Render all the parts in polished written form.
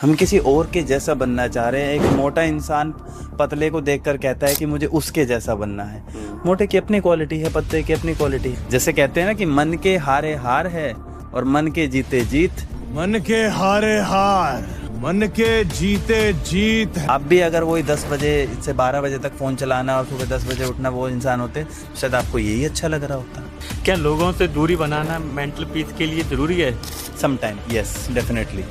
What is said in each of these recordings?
हम किसी और के जैसा बनना चाह रहे हैं। एक मोटा इंसान पतले को देखकर कहता है कि मुझे उसके जैसा बनना है। मोटे की अपनी क्वालिटी है, पतले की अपनी क्वालिटी है। जैसे कहते हैं ना कि मन के हारे हार है और मन के जीते जीत। मन के हारे हार, मन के जीते जीत। आप भी अगर वही 10 बजे से 12 बजे तक फोन चलाना और सुबह 10 बजे उठना वो इंसान होते, शायद आपको यही अच्छा लग रहा होता। क्या लोगों से दूरी बनाना मेंटल पीस के लिए जरूरी है? Sometime yes, definitely.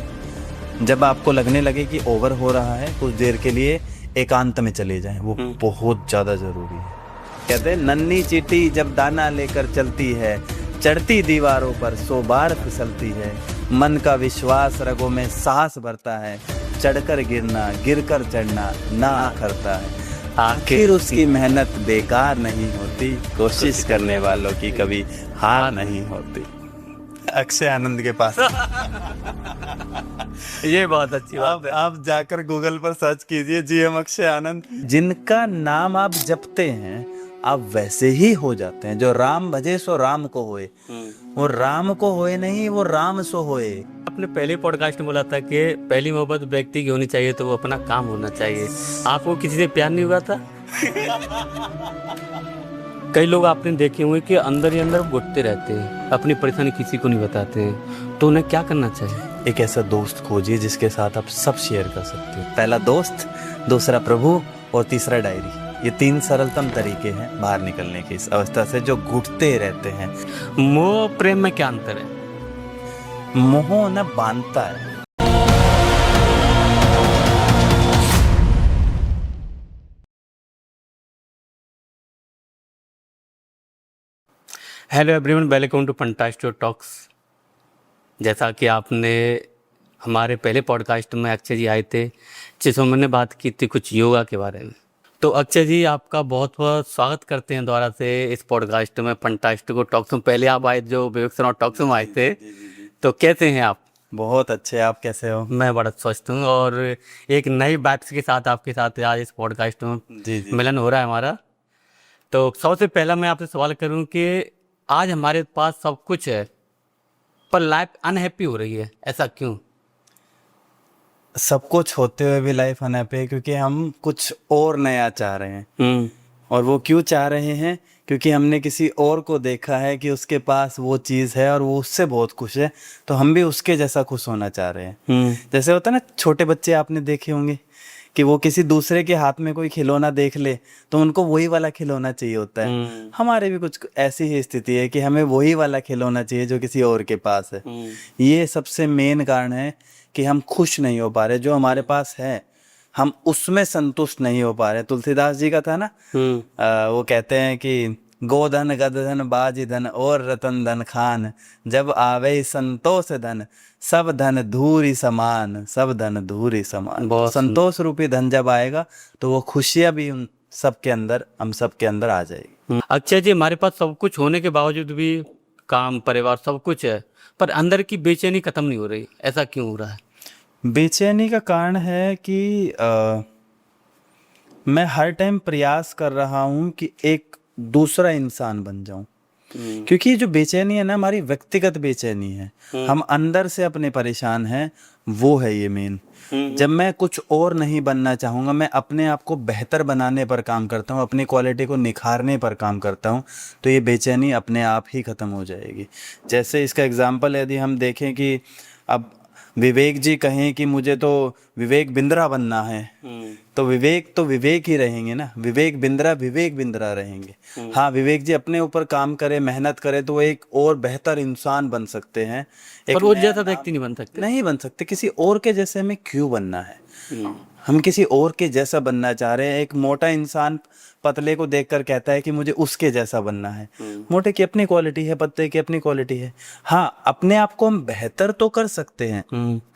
जब आपको लगने लगे कि ओवर हो रहा है, कुछ देर के लिए एकांत में चले जाएं, वो बहुत ज़्यादा ज़रूरी है। कहते हैं नन्ही चींटी जब दाना लेकर चलती है, चढ़ती दीवारों पर 100 बार फिसलती है। मन का विश्वास रगों में साहस भरता है, चढ़कर गिरना गिरकर चढ़ना ना करता है। आखिर उसकी मेहनत बेकार नहीं होती, कोशिश करने वालों की कभी हार नहीं होती। अक्षय आनंद के पास। ये बहुत अच्छी बात है। आप जाकर गूगल पर सर्च कीजिए जीएम अक्षय आनंद। जिनका नाम आप जपते हैं आप वैसे ही हो जाते हैं। जो राम भजे सो राम को होए, वो राम को होए नहीं, वो राम सो होए। आपने पहले पॉडकास्ट में बोला था कि पहली मोहब्बत व्यक्ति की होनी चाहिए तो वो अपना काम होना चाहिए। आपको किसी से प्यार नहीं हुआ था? कई लोग आपने देखे हुए कि अंदर ही अंदर घुटते रहते हैं, अपनी परेशानी किसी को नहीं बताते हैं, तो उन्हें क्या करना चाहिए? एक ऐसा दोस्त खोजिए जिसके साथ आप सब शेयर कर सकते हो। पहला दोस्त, दूसरा प्रभु और तीसरा डायरी। ये 3 सरलतम तरीके हैं बाहर निकलने की इस अवस्था से जो घुटते रहते हैं। मोह प्रेम में क्या अंतर है? मोह न बांधता है। Hello everyone, welcome to fantastic talks. जैसा कि आपने हमारे पहले पॉडकास्ट में अक्षय जी आए थे जिसमें मैंने बात की थी कुछ योगा के बारे में, तो अक्षय जी आपका बहुत बहुत स्वागत करते हैं दोबारा से इस पॉडकास्ट में फंटास्टिक टॉक्स में। पहले आप आए जो विवेक सर टॉक्स में आए थे, तो कैसे हैं आप? बहुत अच्छे, आप कैसे हो? मैं बड़ा स्वस्थ हूँ और एक नई बात के साथ आपके साथ आज इस पॉडकास्ट में जी। मिलन हो रहा है हमारा। तो सबसे पहला मैं आपसे सवाल करूँ कि आज हमारे पास सब कुछ है पर लाइफ अनहैप्पी हो रही है, ऐसा क्यों? सब कुछ होते हुए भी लाइफ अनहैप्पी है क्योंकि हम कुछ और नया चाह रहे हैं। और वो क्यों चाह रहे हैं? क्योंकि हमने किसी और को देखा है कि उसके पास वो चीज़ है और वो उससे बहुत खुश है, तो हम भी उसके जैसा खुश होना चाह रहे हैं। जैसे होता है ना, छोटे बच्चे आपने देखे होंगे कि वो किसी दूसरे के हाथ में कोई खिलौना देख ले तो उनको वही वाला खिलौना चाहिए होता है। हमारे भी कुछ ऐसी ही स्थिति है कि हमें वही वाला खिलौना चाहिए जो किसी और के पास है। ये सबसे मेन कारण है कि हम खुश नहीं हो पा रहे। जो हमारे पास है हम उसमें संतुष्ट नहीं हो पा रहे। तुलसीदास जी का था ना, वो कहते हैं कि गोधन गदधन बाजी धन और रतन धन खान, जब आवे संतोष धन सब धन धूरी समान, सब धन धूरी समान। संतोष रूपी धन जब आएगा तो वो खुशियां भी उन सबके अंदर, हम सबके अंदर आ जाएगी। अक्षय जी, हमारे पास सब कुछ होने के बावजूद भी काम परिवार सब कुछ है पर अंदर की बेचैनी खत्म नहीं हो रही, ऐसा क्यों हो रहा है? बेचैनी का कारण है कि मैं हर टाइम प्रयास कर रहा हूँ कि एक दूसरा इंसान बन जाऊं। क्योंकि ये जो बेचैनी है ना, हमारी व्यक्तिगत बेचैनी है। हम अंदर से अपने परेशान हैं, वो है ये मेन। जब मैं कुछ और नहीं बनना चाहूँगा, मैं अपने आप को बेहतर बनाने पर काम करता हूँ, अपनी क्वालिटी को निखारने पर काम करता हूँ, तो ये बेचैनी अपने आप ही ख़त्म हो जाएगी। जैसे इसका एग्जाम्पल यदि हम देखें कि अब विवेक जी कहें कि मुझे तो विवेक बिंद्रा बनना है, तो विवेक ही रहेंगे ना। विवेक बिंद्रा रहेंगे। हाँ, विवेक जी अपने ऊपर काम करे, मेहनत करे तो वो एक और बेहतर इंसान बन सकते हैं। पर वो जैसा व्यक्ति नहीं बन सकते। किसी और के जैसे हमें क्यों बनना है? हम किसी और के जैसा बनना चाह रहे हैं। एक मोटा इंसान पतले को देखकर कहता है कि मुझे उसके जैसा बनना है। मोटे की अपनी क्वालिटी है, पतले की अपनी क्वालिटी है। हाँ, अपने आप को हम बेहतर तो कर सकते हैं,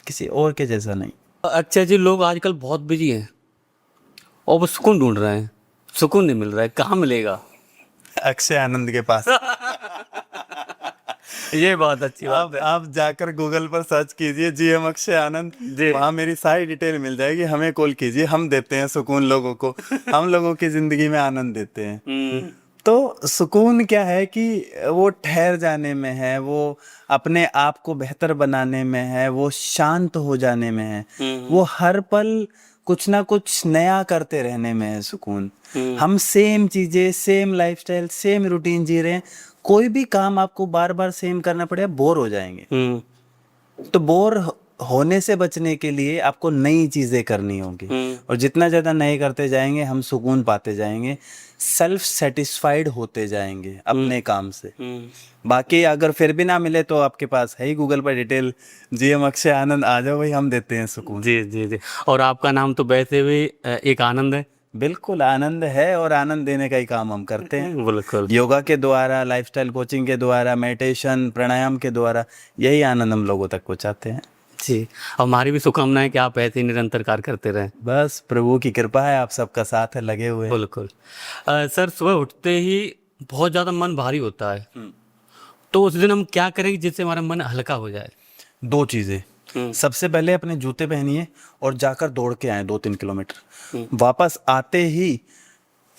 किसी और के जैसा नहीं। अक्षय जी, लोग आजकल बहुत बिजी हैं और वो सुकून ढूंढ रहे हैं, सुकून नहीं मिल रहा है, कहाँ मिलेगा? अक्षय आनंद के पास। ये बहुत अच्छी बात है। आप जाकर गूगल पर सर्च कीजिए जीएम अक्षय आनंद, वहाँ मेरी सारी डिटेल मिल जाएगी। हमें कॉल कीजिए, हम देते हैं सुकून लोगों को। हम लोगों की जिंदगी में आनंद देते हैं। तो सुकून क्या है कि वो ठहर जाने में है, वो अपने आप को बेहतर बनाने में है, वो शांत हो जाने में है, वो हर पल कुछ ना कुछ नया करते रहने में है सुकून। हम सेम चीजें, सेम लाइफस्टाइल, सेम रूटीन जी रहे हैं, कोई भी काम आपको बार बार सेम करना पड़ेगा, बोर हो जाएंगे। तो होने से बचने के लिए आपको नई चीजें करनी होगी, और जितना ज्यादा नए करते जाएंगे हम सुकून पाते जाएंगे, सेल्फ सेटिस्फाइड होते जाएंगे अपने काम से। बाकी अगर फिर भी ना मिले तो आपके पास है ही गूगल पर डिटेल, जीएम अक्षय आनंद, आ जाओ भाई, हम देते हैं सुकून। जी जी जी। और आपका नाम तो वैसे भी एक आनंद है। बिल्कुल आनंद है, और आनंद देने का ही काम हम करते हैं। बिल्कुल। योगा के द्वारा, लाइफस्टाइल कोचिंग के द्वारा, मेडिटेशन, प्राणायाम के द्वारा यही आनंद हम लोगों तक पहुंचाते हैं। जी, हमारी भी शुभकामनाएं है कि आप ऐसे ही निरंतर कार्य करते रहें। बस प्रभु की कृपा है, आप सबका साथ है, लगे हुए हैं। बिल्कुल। सर, सुबह उठते ही बहुत ज़्यादा मन भारी होता है, तो उस दिन हम क्या करें जिससे हमारा मन हल्का हो जाए? 2 चीजें। सबसे पहले अपने जूते पहनिए और जाकर दौड़ के आए 2-3 किलोमीटर। वापस आते ही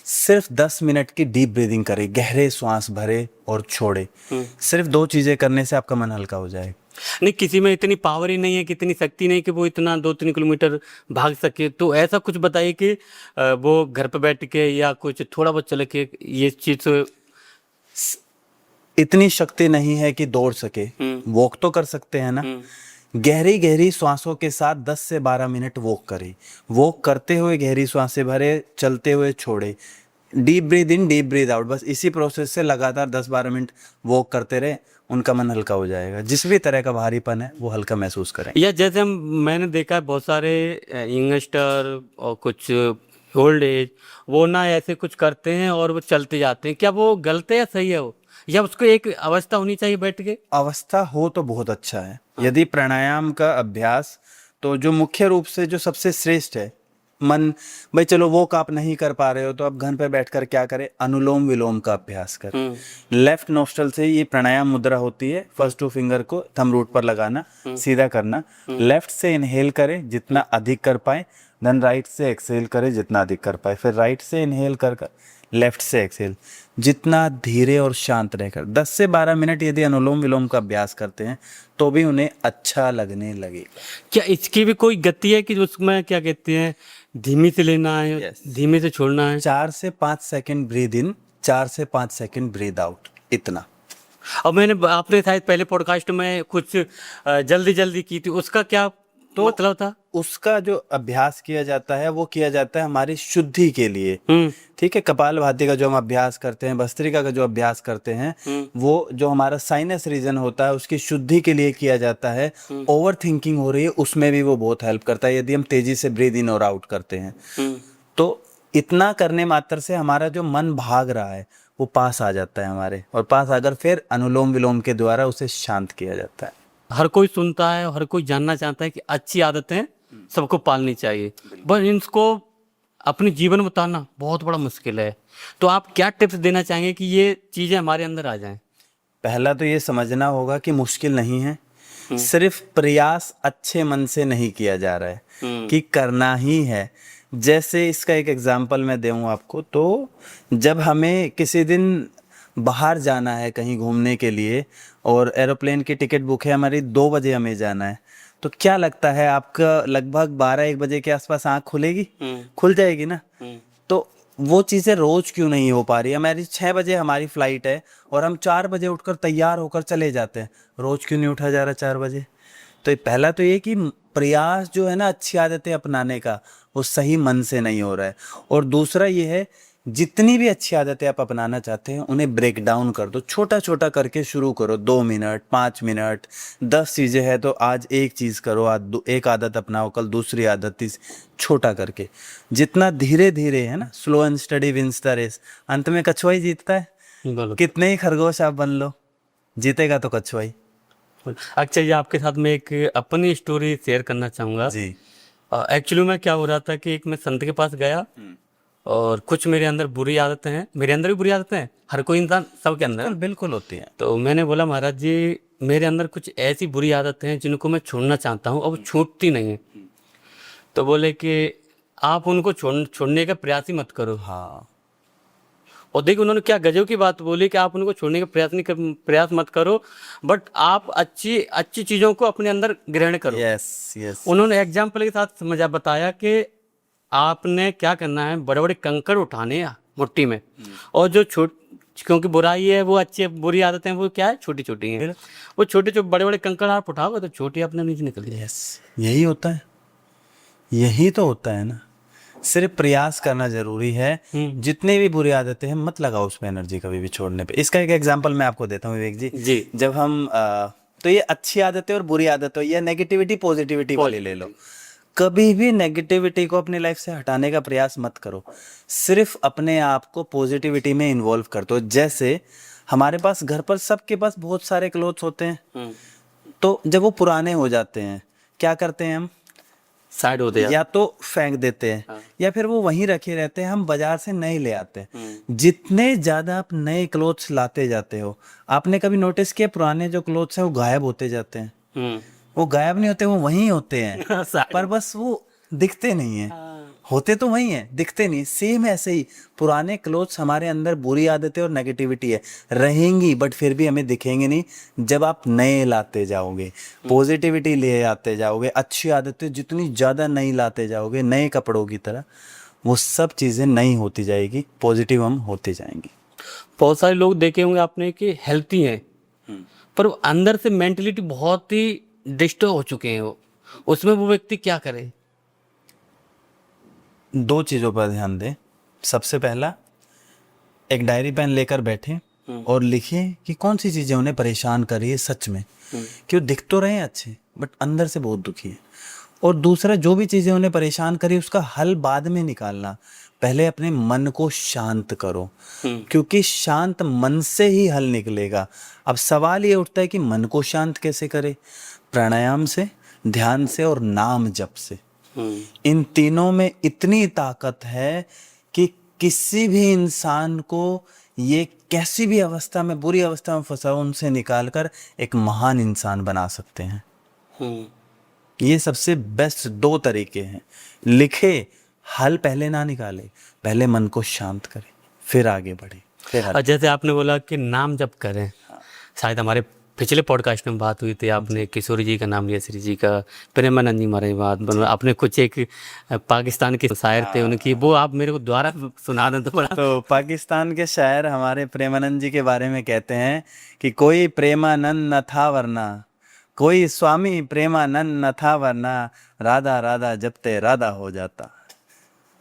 सिर्फ 10 मिनट की डीप ब्रीदिंग करें, गहरे श्वास भरे और छोड़े। सिर्फ 2 चीजें करने से आपका मन हल्का हो जाएगा। नहीं, किसी में इतनी पावर ही नहीं है, कि इतनी शक्ति नहीं कि वो इतना 2-3 किलोमीटर भाग सके, तो ऐसा कुछ बताइए कि वो घर पे बैठ के या कुछ थोड़ा बहुत चल के ये चीज़। इतनी शक्ति नहीं है कि दौड़ सके, वॉक तो कर सकते हैं ना। गहरी गहरी श्वासों के साथ 10 से 12 मिनट वॉक करें। वॉक करते हुए गहरी सांसें भरे, चलते हुए छोड़े, deep breathe in, deep breathe out. बस इसी प्रोसेस से लगातार 10-12 मिनट वॉक करते रहे, उनका मन हल्का हो जाएगा। जिस भी तरह का भारीपन है वो हल्का महसूस करें। या जैसे मैंने देखा है बहुत सारे यंगस्टर और कुछ ओल्ड एज, वो ना ऐसे कुछ करते हैं और वो चलते जाते हैं, क्या वो गलत है या सही है वो, या उसको एक अवस्था होनी चाहिए बैठ के? अवस्था हो तो बहुत अच्छा है। यदि प्राणायाम का अभ्यास, तो जो मुख्य रूप से जो सबसे श्रेष्ठ है, मन भाई चलो वो आप नहीं कर पा रहे हो तो आप घर पे बैठकर क्या करें, अनुलोम विलोम का अभ्यास करें। लेफ्ट नोस्ट्रल से ये प्राणायाम मुद्रा होती है, फर्स्ट 2 फिंगर को थंब रूट पर लगाना, सीधा करना। लेफ्ट से इनहेल करें जितना अधिक कर पाए, देन राइट से एक्सहेल करें जितना अधिक कर पाए, फिर राइट से इनहेल कर लेफ्ट से एक्सहेल, जितना धीरे और शांत रहकर 10 से 12 मिनट यदि अनुलोम विलोम का अभ्यास करते हैं तो भी उन्हें अच्छा लगने लगेगा। क्या इसकी भी कोई गति है कि उसमें क्या कहते हैं, धीमी से लेना है? Yes. धीमे से छोड़ना है? 4 से 5 सेकंड ब्रीद इन, 4 से 5 सेकंड ब्रीद आउट, इतना। और मैंने, आपने शायद पहले पॉडकास्ट में कुछ जल्दी जल्दी की थी, उसका क्या तो मतलब था? उसका जो अभ्यास किया जाता है वो किया जाता है हमारी शुद्धि के लिए। ठीक है, कपालभाति का जो हम अभ्यास करते हैं, भस्त्रिका का जो अभ्यास करते हैं, वो जो हमारा साइनस रीजन होता है उसकी शुद्धि के लिए किया जाता है। ओवर थिंकिंग हो रही है उसमें भी वो बहुत हेल्प करता है, यदि हम तेजी से ब्रीद इन और आउट करते हैं। तो इतना करने मात्र से हमारा जो मन भाग रहा है वो पास आ जाता है हमारे, और पास आकर फिर अनुलोम विलोम के द्वारा उसे शांत किया जाता है। हर कोई सुनता है, हर कोई जानना चाहता है कि अच्छी आदतें सबको पालनी चाहिए, बस इनको अपने जीवन में उतारना बहुत बड़ा मुश्किल है। तो आप क्या टिप्स देना चाहेंगे कि ये चीज़ें हमारे अंदर आ जाएं? पहला तो ये समझना होगा कि मुश्किल नहीं है, सिर्फ प्रयास अच्छे मन से नहीं किया जा रहा है, कि करना ही है। जैसे इसका एक एग्जांपल मैं दूं आपको, तो जब हमें किसी दिन बाहर जाना है कहीं घूमने के लिए और एरोप्लेन की टिकट बुक है हमारी, 2 बजे हमें जाना है, तो क्या लगता है आपका लगभग 12-1 बजे के आसपास आँख खुलेगी? खुल जाएगी ना। तो वो चीज़ें रोज क्यों नहीं हो पा रही? हमारी 6 बजे हमारी फ्लाइट है और हम 4 बजे उठकर तैयार होकर चले जाते हैं, रोज क्यों नहीं उठा जा रहा 4 बजे? तो पहला तो ये कि प्रयास जो है ना अच्छी आदतें अपनाने का, वो सही मन से नहीं हो रहा है। और दूसरा ये है, जितनी भी अच्छी आदतें आप अपनाना चाहते हैं उन्हें ब्रेक डाउन कर दो, छोटा छोटा करके शुरू करो। 2 मिनट, 5 मिनट, 10 चीज़ें हैं तो आज एक चीज़ करो, आज एक आदत अपनाओ, कल दूसरी आदत, छोटा करके। जितना धीरे धीरे है ना, slow and study wins the race, अंत में कछुआ ही जीतता है। कितने ही खरगोश आप बन लो, जीतेगा तो कछुआ ही। अच्छा, ये आपके साथ में एक अपनी स्टोरी शेयर करना चाहूँगा जी। एक्चुअली में क्या हो रहा था कि एक मैं संत के पास गया और कुछ मेरे अंदर बुरी आदतें हैं, मेरे अंदर भी बुरी आदतें हैं, हर कोई इंसान सबके अंदर बिल्कुल होती है। तो मैंने बोला, महाराज जी मेरे अंदर कुछ ऐसी बुरी आदतें हैं जिनको मैं छोड़ना चाहता हूँ और वो छूटती नहीं है। तो बोले कि आप उनको छोड़ने का प्रयास ही मत करो। हाँ, और देखिए उन्होंने क्या गजब की बात बोली कि आप उनको छोड़ने का प्रयास मत करो, बट आप अच्छी अच्छी चीज़ों को अपने अंदर ग्रहण करो। Yes yes. उन्होंने एग्जाम्पल के साथ समझा बताया कि आपने क्या करना है, बड़े बड़े कंकड़ उठाने हैं मुट्ठी में, और जो क्योंकि बुराई है वो अच्छी बुरी आदतें वो क्या है, छोटी छोटी हैं, वो छोटे बड़े बड़े कंकड़ आप उठाओगे तो छोटी अपने नीचे निकल जाएगी। यस, यही होता है, यही तो होता है ना। सिर्फ प्रयास करना जरूरी है। जितनी भी बुरी आदतें हैं मत लगाओ उसमें एनर्जी कभी भी छोड़ने पे। इसका एक एग्जांपल मैं आपको देता हूँ विवेक जी। जब हम तो ये अच्छी आदतें और बुरी आदतें, या नेगेटिविटी पॉजिटिविटी वाली ले लो, कभी भी नेगेटिविटी को अपनी लाइफ से हटाने का प्रयास मत करो, सिर्फ अपने आप को पॉजिटिविटी में इन्वॉल्व कर दो। जैसे हमारे पास घर पर सबके पास बहुत सारे क्लोथ्स होते हैं, तो जब वो पुराने हो जाते हैं क्या करते हैं हम, साइड होते हैं, या तो फेंक देते हैं, या फिर वो वहीं रखे रहते हैं, हम बाजार से नए ले आते हैं। जितने ज्यादा आप नए क्लोथ्स लाते जाते हो, आपने कभी नोटिस किया पुराने जो क्लोथ्स हैं वो गायब होते जाते हैं? वो गायब नहीं होते, वो वहीं होते हैं पर बस वो दिखते नहीं है। होते तो वही हैं, दिखते नहीं। सेम ऐसे ही पुराने क्लोथ्स, हमारे अंदर बुरी आदतें और नेगेटिविटी है रहेंगी, बट फिर भी हमें दिखेंगे नहीं। जब आप नए लाते जाओगे, पॉजिटिविटी ले आते जाओगे, अच्छी आदतें जितनी ज़्यादा नई लाते जाओगे, नए कपड़ों की तरह, वो सब चीज़ें नई होती जाएगी, पॉजिटिव हम होते जाएंगे। बहुत सारे लोग देखे होंगे आपने कि हेल्थी हैं, पर वो अंदर से मेंटलिटी बहुत ही डिस्टर्ब हो चुके हैं। वो उसमें वो व्यक्ति क्या करे? दो चीज़ों पर ध्यान दें। सबसे पहला, एक डायरी पेन लेकर बैठे और लिखिए कि कौन सी चीज़ें उन्हें परेशान कर रही है सच में, कि वो दिख तो रहे हैं अच्छे बट अंदर से बहुत दुखी है। और दूसरा, जो भी चीज़ें उन्हें परेशान करी उसका हल बाद में निकालना, पहले अपने मन को शांत करो, क्योंकि शांत मन से ही हल निकलेगा। अब सवाल ये उठता है कि मन को शांत कैसे करें? प्राणायाम से, ध्यान से और नाम जप से। इन तीनों में इतनी ताकत है कि किसी भी इंसान को ये कैसी भी अवस्था में, बुरी अवस्था में फंसा हो, उनसे निकालकर एक महान इंसान बना सकते हैं। ये सबसे बेस्ट दो तरीके हैं। लिखे, हल पहले ना निकाले, पहले मन को शांत करें, फिर आगे बढ़े, फिर हल। और जैसे आपने बोला कि नाम जप करें, शायद हमारे पिछले पॉडकास्ट में बात हुई थी, आपने किशोरी जी का नाम लिया, श्री जी का, प्रेमानंद जी हमारे बात बन, आपने कुछ एक पाकिस्तान के शायर थे उनकी, वो आप मेरे को दोबारा सुना दें तो बड़ा। तो पाकिस्तान के शायर हमारे प्रेमानंद जी के बारे में कहते हैं कि कोई प्रेमानंद न था वरना, कोई स्वामी प्रेमानंद न था वरना, राधा राधा जपते राधा हो जाता।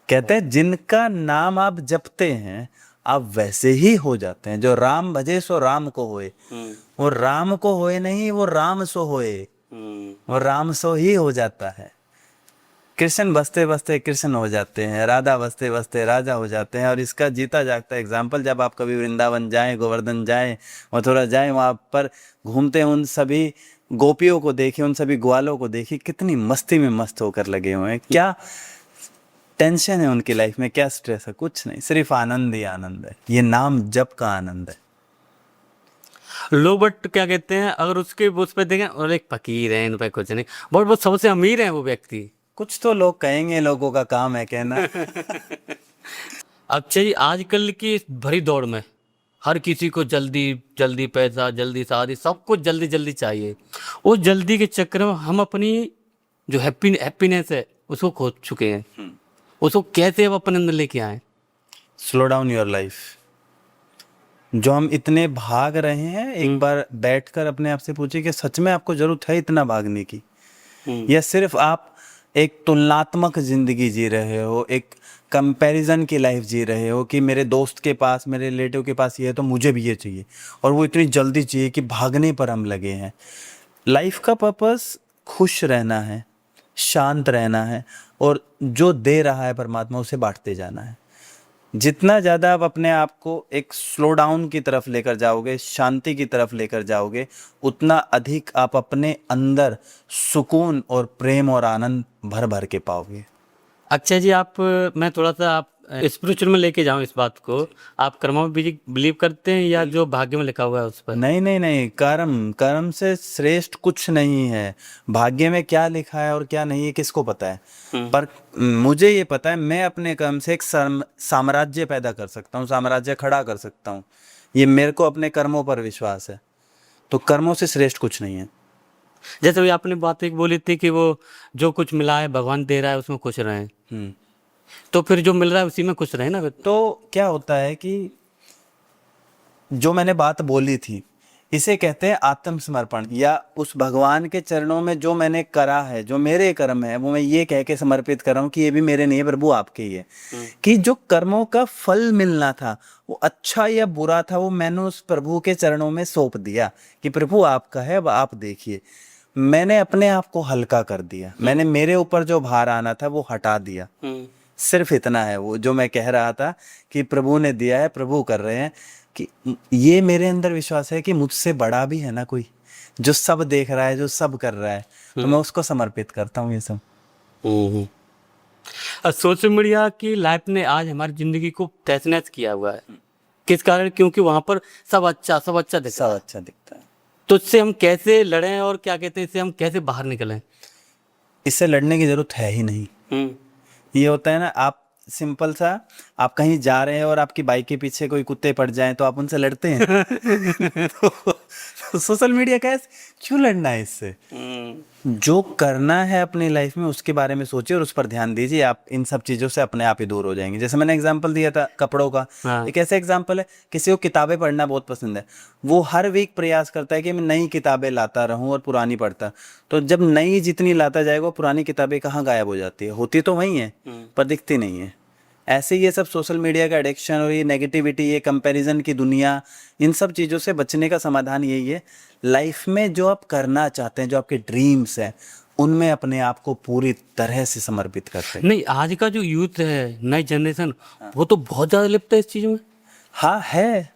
कहते हैं जिनका नाम आप जपते हैं आप वैसे ही हो जाते हैं। जो राम भजे सो राम को होए, वो राम को होए नहीं, वो राम सो होए, वो राम सो ही हो जाता है। कृष्ण बसते बसते कृष्ण हो जाते हैं, राधा बसते बसते राजा हो जाते हैं। और इसका जीता जागता एग्जाम्पल, जब आप कभी वृंदावन जाएं, गोवर्धन जाएं, मथुरा जाएं, वहाँ पर घूमते उन सभी गोपियों को देखिए, उन सभी ग्वालों को देखिए, कितनी मस्ती में मस्त होकर लगे हुए हैं। क्या टेंशन है उनकी लाइफ में, क्या स्ट्रेस है? कुछ नहीं, सिर्फ आनंद ही आनंद है। ये नाम जप का आनंद है। लोग बट क्या कहते हैं, अगर उसके उस पर देखें और एक फकीर है, इन पर कुछ नहीं, बहुत बहुत सबसे अमीर है वो व्यक्ति। कुछ तो लोग कहेंगे, लोगों का काम है कहना। अच्छा जी, आजकल की इस भरी दौड़ में हर किसी को जल्दी जल्दी पैसा, जल्दी शादी, सब कुछ जल्दी जल्दी चाहिए। उस जल्दी के चक्कर में हम अपनी जो हैप्पीनेस है उसको खो चुके हैं। उसको कैसे अब अपने अंदर लेके आए? Slow down your life. जो हम इतने भाग रहे हैं, एक बार बैठकर अपने आप से पूछिए कि सच में आपको जरूरत है इतना भागने की, या सिर्फ आप एक तुलनात्मक जिंदगी जी रहे हो, एक कंपैरिजन की लाइफ जी रहे हो कि मेरे दोस्त के पास, मेरे रिलेटिव के पास ये है तो मुझे भी ये चाहिए, और वो इतनी जल्दी चाहिए कि भागने पर हम लगे हैं। लाइफ का पर्पस खुश रहना है, शांत रहना है, और जो दे रहा है परमात्मा उसे बांटते जाना है। जितना ज़्यादा आप अपने आप को एक स्लो डाउन की तरफ लेकर जाओगे, शांति की तरफ लेकर जाओगे, उतना अधिक आप अपने अंदर सुकून और प्रेम और आनंद भर भर के पाओगे। अच्छा जी, मैं थोड़ा सा स्पिरिचुअल में लेके जाऊं इस बात को, आप कर्मों में बिलीव करते हैं या जो भाग्य में लिखा हुआ है उस पर? नहीं नहीं नहीं, कर्म कर्म से श्रेष्ठ कुछ नहीं है। भाग्य में क्या लिखा है और क्या नहीं है किसको पता है, पर मुझे ये पता है मैं अपने कर्म से एक साम्राज्य पैदा कर सकता हूँ, साम्राज्य खड़ा कर सकता हूँ। ये मेरे को अपने कर्मों पर विश्वास है, तो कर्मों से श्रेष्ठ कुछ नहीं है। जैसे भी आपने बात एक बोली थी कि वो जो कुछ मिला है भगवान दे रहा है उसमें खुश रहें, तो फिर जो मिल रहा है उसी में खुश रहे ना फिर। तो क्या होता है कि जो मैंने बात बोली थी इसे कहते हैं आत्मसमर्पण, या उस भगवान के चरणों में जो मैंने करा है, जो मेरे कर्म है वो मैं ये कह के समर्पित कर रहा हूँ कि ये भी मेरे नहीं है प्रभु आपके ही है। कि जो कर्मों का फल मिलना था वो अच्छा या बुरा था, वो मैंने उस प्रभु के चरणों में सौंप दिया कि प्रभु आपका है, अब आप देखिए। मैंने अपने आप को हल्का कर दिया, मैंने मेरे ऊपर जो भार आना था वो हटा दिया। सिर्फ इतना है वो जो मैं कह रहा था कि प्रभु ने दिया है, प्रभु कर रहे हैं। कि ये मेरे अंदर विश्वास है कि मुझसे बड़ा भी है ना कोई, जो सब देख रहा है, जो सब कर रहा है, तो मैं उसको समर्पित करता हूँ ये सब। सोशल मीडिया की लाइफ ने आज हमारी जिंदगी को तहस नहस किया हुआ है। किस कारण? क्योंकि वहां पर सब अच्छा दिखता सब अच्छा दिखता है। तो इससे हम कैसे लड़ें और क्या कहते हैं इससे हम कैसे बाहर निकलें? इससे लड़ने की जरूरत है ही नहीं। ये होता है ना, आप सिंपल सा, आप कहीं जा रहे हैं और आपकी बाइक के पीछे कोई कुत्ते पड़ जाएं तो आप उनसे लड़ते हैं। तो सोशल मीडिया का क्यों लड़ना है इससे? जो करना है अपनी लाइफ में उसके बारे में सोचिए और उस पर ध्यान दीजिए, आप इन सब चीजों से अपने आप ही दूर हो जाएंगे। जैसे मैंने एग्जांपल दिया था कपड़ों का, एक ऐसा एग्जांपल है, किसी को किताबें पढ़ना बहुत पसंद है, वो हर वीक प्रयास करता है कि मैं नई किताबें लाता रहूं और पुरानी पढ़ता। तो जब नई जितनी लाता जाएगा पुरानी किताबें कहाँ गायब हो जाती है? होती तो वही है पर दिखती नहीं है। ऐसे ये सब सोशल मीडिया का एडिक्शन और ये नेगेटिविटी, ये कंपैरिजन की दुनिया, इन सब चीज़ों से बचने का समाधान यही है, लाइफ में जो आप करना चाहते हैं, जो आपके ड्रीम्स हैं, उनमें अपने आप को पूरी तरह से समर्पित करते हैं। नहीं, आज का जो यूथ है, नई जनरेशन, वो तो बहुत ज़्यादा लिप्त है इस चीज़ में। हाँ है,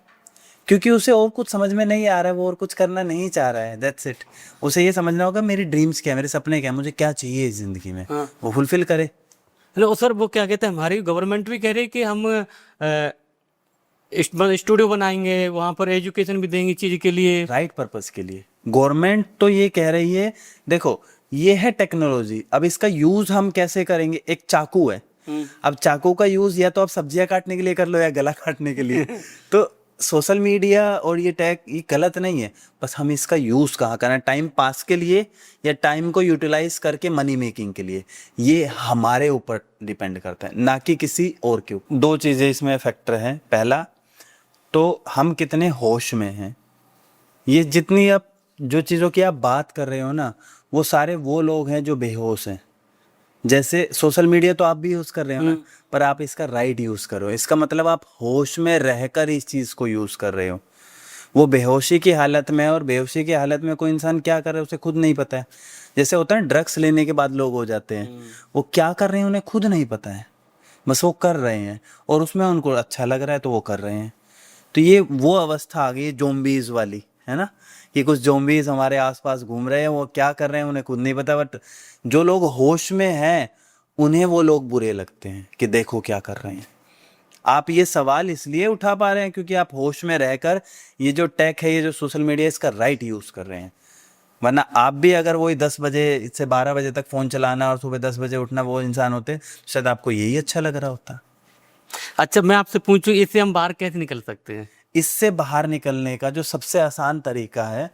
क्योंकि उसे और कुछ समझ में नहीं आ रहा है, वो और कुछ करना नहीं चाह रहा है, दैट्स इट। उसे ये समझना होगा मेरी ड्रीम्स क्या है, मेरे सपने क्या है, मुझे क्या चाहिए इस जिंदगी में, वो फुलफिल करे। हेलो सर, वो क्या कहते हैं, हमारी गवर्नमेंट भी कह रही है कि हम स्टूडियो बनाएंगे, वहाँ पर एजुकेशन भी देंगे चीज़ के लिए, राइट पर्पस के लिए। गवर्नमेंट तो ये कह रही है, देखो ये है टेक्नोलॉजी, अब इसका यूज हम कैसे करेंगे? एक चाकू है, अब चाकू का यूज या तो आप सब्जियां काटने के लिए कर लो या गला काटने के लिए। तो सोशल मीडिया और ये टेक ये गलत नहीं है, बस हम इसका यूज कहाँ करना है, टाइम पास के लिए या टाइम को यूटिलाइज करके मनी मेकिंग के लिए, ये हमारे ऊपर डिपेंड करता है, ना कि किसी और के ऊपर। दो चीजें इसमें फैक्टर हैं। पहला तो हम कितने होश में हैं। ये जितनी आप जो चीज़ों की आप बात कर रहे हो ना, वो सारे वो लोग हैं जो बेहोश हैं। जैसे सोशल मीडिया तो आप भी यूज़ कर रहे हो ना, पर आप इसका राइट यूज़ करो, इसका मतलब आप होश में रहकर इस चीज़ को यूज़ कर रहे हो। वो बेहोशी की हालत में, और बेहोशी की हालत में कोई इंसान क्या कर रहा है उसे खुद नहीं पता है। जैसे होता है ड्रग्स लेने के बाद लोग हो जाते हैं, वो क्या कर रहे हैं उन्हें खुद नहीं पता है, बस वो कर रहे हैं और उसमें उनको अच्छा लग रहा है तो वो कर रहे हैं। तो ये वो अवस्था आ गई है ज़ोंबीज वाली, है ना, कि कुछ ज़ोंबीज हमारे आसपास घूम रहे हैं, वो क्या कर रहे हैं उन्हें खुद नहीं पता, बट जो लोग होश में हैं उन्हें वो लोग बुरे लगते हैं कि देखो क्या कर रहे हैं। आप ये सवाल इसलिए उठा पा रहे हैं क्योंकि आप होश में रहकर ये जो टेक है, ये जो सोशल मीडिया, इसका राइट यूज़ कर रहे हैं। वरना आप भी अगर वही 10 बजे से 12 बजे तक फ़ोन चलाना और सुबह 10 बजे उठना वो इंसान होते, शायद आपको यही अच्छा लग रहा होता। अच्छा, मैं आपसे पूछूं, इससे हम बाहर कैसे निकल सकते हैं? इससे बाहर निकलने का जो सबसे आसान तरीका है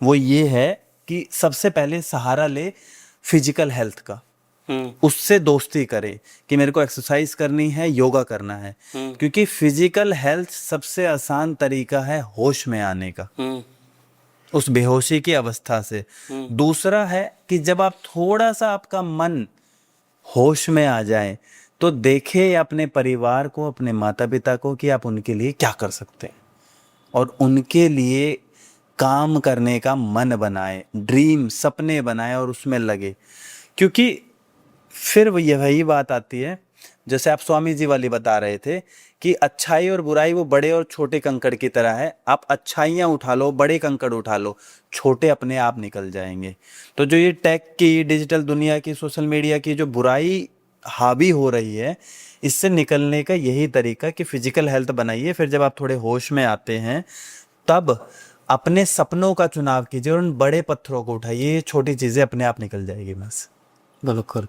वो ये है कि सबसे पहले सहारा ले फिजिकल हेल्थ का, उससे दोस्ती करे कि मेरे को एक्सरसाइज करनी है, योगा करना है, क्योंकि फिजिकल हेल्थ सबसे आसान तरीका है होश में आने का, उस बेहोशी की अवस्था से। दूसरा है कि जब आप थोड़ा सा आपका मन होश में आ जाए तो देखे अपने परिवार को, अपने माता पिता को, कि आप उनके लिए क्या कर सकते हैं और उनके लिए काम करने का मन बनाए, ड्रीम सपने बनाए और उसमें लगे। क्योंकि फिर वही बात आती है जैसे आप स्वामी जी वाली बता रहे थे कि अच्छाई और बुराई वो बड़े और छोटे कंकड़ की तरह है। आप अच्छाइयाँ उठा लो, बड़े कंकड़ उठा लो, छोटे अपने आप निकल जाएंगे। तो जो ये टेक की, डिजिटल दुनिया की, सोशल मीडिया की जो बुराई हावी हो रही है, इससे निकलने का यही तरीका कि फिजिकल हेल्थ बनाइए। फिर जब आप थोड़े होश में आते हैं तब अपने सपनों का चुनाव कीजिए और उन बड़े पत्थरों को उठाइए, ये छोटी चीजें अपने आप निकल जाएगी बस। बिल्कुल।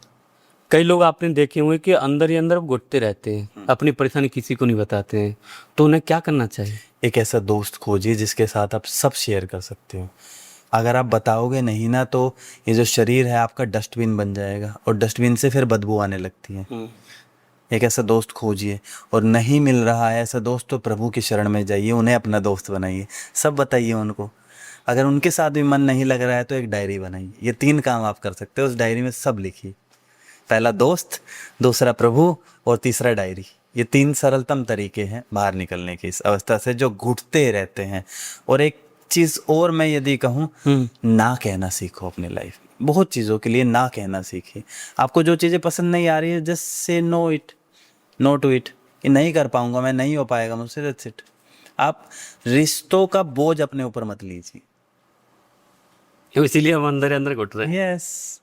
कई लोग आपने देखे होंगे कि अंदर ही अंदर घुटते रहते हैं, अपनी परेशानी किसी को नहीं बताते हैं, तो उन्हें क्या करना चाहिए? एक ऐसा दोस्त खोजिए जिसके साथ आप सब शेयर कर सकते हो। अगर आप बताओगे नहीं ना तो ये जो शरीर है आपका डस्टबिन बन जाएगा और डस्टबिन से फिर बदबू आने लगती है। एक ऐसा दोस्त खोजिए, और नहीं मिल रहा है ऐसा दोस्त तो प्रभु की शरण में जाइए, उन्हें अपना दोस्त बनाइए, सब बताइए उनको। अगर उनके साथ भी मन नहीं लग रहा है तो एक डायरी बनाइए। ये 3 काम आप कर सकते हो, उस डायरी में सब लिखिए। पहला दोस्त, दूसरा प्रभु और तीसरा डायरी। ये 3 सरलतम तरीके हैं बाहर निकलने की इस अवस्था से जो घुटते रहते हैं। और एक चीज़ और मैं यदि कहूँ, ना कहना सीखो अपनी लाइफ में। बहुत चीज़ों के लिए ना कहना सीखिए। आपको जो चीज़ें पसंद नहीं आ रही है, just say no to it. ये नहीं कर पाऊंगा मैं, नहीं हो पाएगा मुझसे, दैट्स इट। आप रिश्तों का बोझ अपने ऊपर मत लीजिए। इसीलिए हम अंदर अंदर घुट रहे हैं। यस,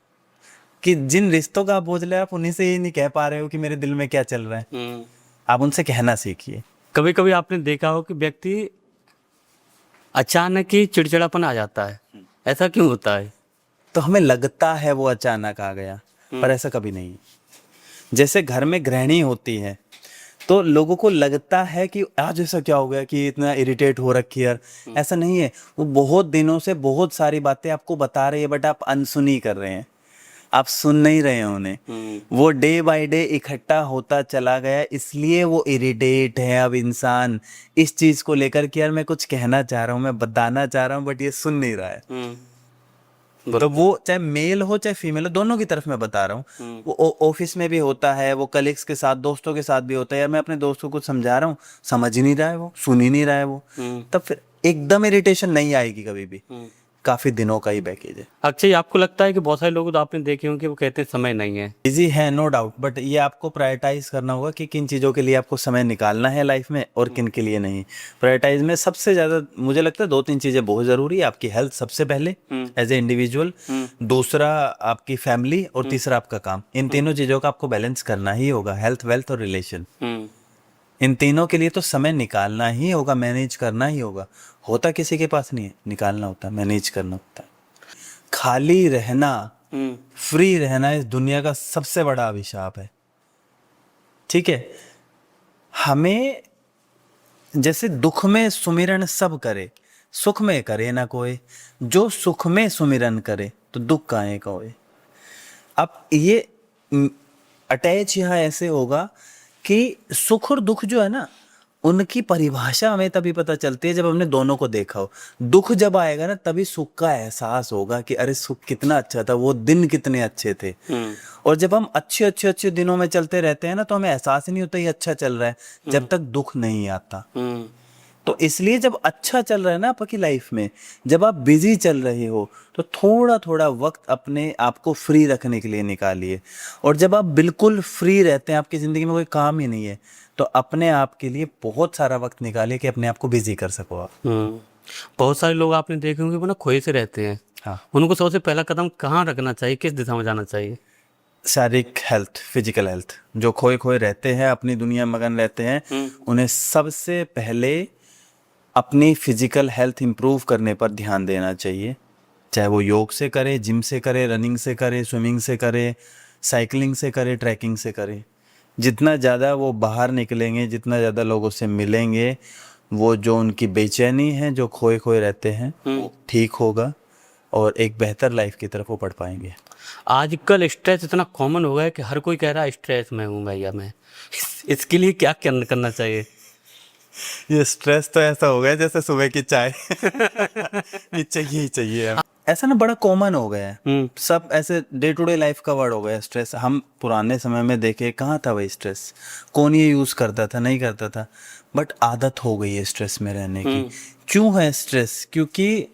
कि जिन रिश्तों का आप बोझ ले, आप उन्हीं से ही नहीं कह पा रहे हो कि मेरे दिल में क्या चल रहा है। आप उनसे कहना सीखिए। कभी कभी आपने देखा हो कि व्यक्ति अचानक ही चिड़चिड़ापन आ जाता है, ऐसा क्यों होता है? तो हमें लगता है वो अचानक आ गया, पर ऐसा कभी नहीं। जैसे घर में गृहिणी होती है तो लोगों को लगता है कि आज ऐसा क्या हो गया कि इतना इरिटेट हो रखी है। ऐसा नहीं है, वो बहुत दिनों से बहुत सारी बातें आपको बता रही है, बट आप अनसुनी कर रहे हैं, आप सुन नहीं रहे हैं उन्हें। वो डे बाय डे इकट्ठा होता चला गया, इसलिए वो इरिटेट है अब इंसान इस चीज को लेकर कि यार मैं कुछ कहना चाह रहा हूँ, मैं बताना चाह रहा हूँ, बट ये सुन नहीं रहा है। तो वो चाहे मेल हो चाहे फीमेल हो, दोनों की तरफ मैं बता रहा हूँ। वो ऑफिस में भी होता है, वो कलीग्स के साथ, दोस्तों के साथ भी होता है। यार मैं अपने दोस्त को कुछ समझा रहा हूँ, समझ ही नहीं रहा है वो, सुन ही नहीं रहा है वो। तब फिर एकदम इरिटेशन नहीं आएगी कभी भी, काफी दिनों का ही पैकेज है। अक्षय, आपको लगता है कि बहुत सारे लोग तो आपने देखे होंगे वो कहते हैं समय नहीं है? इजी है, नो डाउट, बट ये आपको प्रायोरिटाइज करना होगा कि किन चीज़ों के लिए आपको समय निकालना है लाइफ में और किन के लिए नहीं। प्रायोरिटाइज में सबसे ज़्यादा मुझे लगता है 2-3 चीज़ें बहुत ज़रूरी है। आपकी हेल्थ सबसे पहले एज ए इंडिविजुअल, दूसरा आपकी फैमिली, और तीसरा आपका काम। इन तीनों चीज़ों का आपको बैलेंस करना ही होगा, हेल्थ, वेल्थ और रिलेशन। इन तीनों के लिए तो समय निकालना ही होगा, मैनेज करना ही होगा। होता किसी के पास नहीं है, निकालना होता है, मैनेज करना होता है। खाली रहना, फ्री रहना इस दुनिया का सबसे बड़ा अभिशाप है। ठीक है, हमें जैसे दुख में सुमिरन सब करे, सुख में करे ना कोई। जो सुख में सुमिरन करे तो दुख काहे का होए। अब ये अटैच यहाँ ऐसे होगा कि सुख और दुख जो है ना, उनकी परिभाषा हमें तभी पता चलती है जब हमने दोनों को देखा हो। दुख जब आएगा ना, तभी सुख का एहसास होगा कि अरे सुख कितना अच्छा था, वो दिन कितने अच्छे थे। और जब हम अच्छे दिनों में चलते रहते हैं ना, तो हमें एहसास ही नहीं होता ये अच्छा चल रहा है, जब तक दुख नहीं आता। तो इसलिए जब अच्छा चल रहा है ना आपकी लाइफ में, जब आप बिजी चल रहे हो, तो थोड़ा थोड़ा वक्त अपने आप को फ्री रखने के लिए निकालिए। और जब आप बिल्कुल फ्री रहते हैं, आपकी ज़िंदगी में कोई काम ही नहीं है, तो अपने आप के लिए बहुत सारा वक्त निकालिए कि अपने आप को बिजी कर सको आप। बहुत सारे लोग आपने देखे होंगे वो ना खोए से रहते हैं। हाँ, उनको सबसे पहला कदम कहाँ रखना चाहिए, किस दिशा में जाना चाहिए? शारीरिक हेल्थ, फिजिकल हेल्थ। जो खोए रहते हैं, अपनी दुनिया में मगन रहते हैं, उन्हें सबसे पहले अपनी फिजिकल हेल्थ इंप्रूव करने पर ध्यान देना चाहिए। चाहे वो योग से करे, जिम से करे, रनिंग से करे, स्विमिंग से करे, साइकिलिंग से करे, ट्रैकिंग से करे। जितना ज़्यादा वो बाहर निकलेंगे, जितना ज़्यादा लोगों से मिलेंगे, वो जो उनकी बेचैनी है, जो खोए रहते हैं, वो ठीक होगा और एक बेहतर लाइफ की तरफ वो बढ़ पाएंगे। आजकल स्ट्रेस इतना कॉमन हो गया है कि हर कोई कह रहा है स्ट्रेस में हूँ भैया मैं। इसके लिए क्या करना चाहिए? ये स्ट्रेस तो ऐसा हो गया जैसे सुबह की चाय ये चाहिए ही चाहिए। ऐसा ना बड़ा कॉमन हो गया है, सब ऐसे डे टू डे लाइफ का वर्ड हो गया स्ट्रेस। हम पुराने समय में देखे, कहाँ था वही स्ट्रेस, कौन ये यूज़ करता था, नहीं करता था, बट आदत हो गई है स्ट्रेस में रहने की। क्यों है स्ट्रेस? क्योंकि